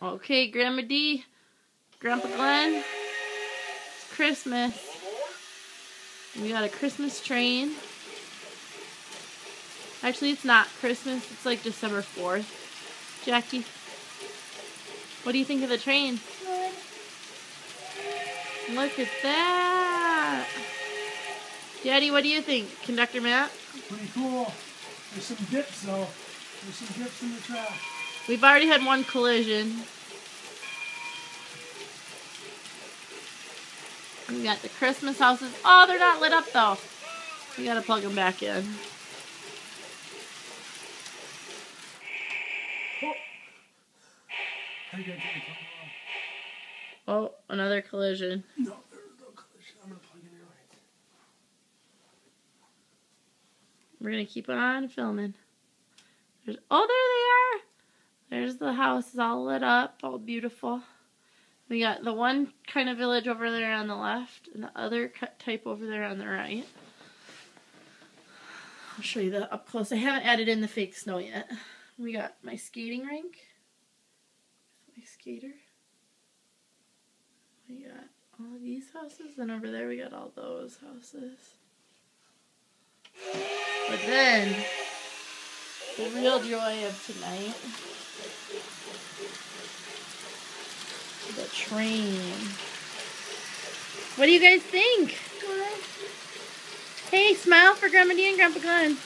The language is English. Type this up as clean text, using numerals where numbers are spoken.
Okay, Grandma D, Grandpa Glenn, it's Christmas. We got a Christmas train. Actually, it's not Christmas. It's like December 4th. Jackie, what do you think of the train? Good. Look at that. Daddy, what do you think? Conductor Matt? Pretty cool. There's some dips though. There's some dips in the track. We've already had one collision. We got the Christmas houses. Oh, they're not lit up though. We gotta plug them back in. Oh. I think I did it wrong. Oh, another collision. No, there's no collision. I'm gonna plug in your lights. We're gonna keep on filming. Oh, there they are. There's the house, all lit up, all beautiful. We got the one kind of village over there on the left, and the other type over there on the right. I'll show you the up close. I haven't added in the fake snow yet. We got my skating rink. My skater. We got all of these houses, and over there we got all those houses. But then, the real joy of tonight, the train. What do you guys think? Good. Hey, smile for Grandma D and Grandpa Glenn.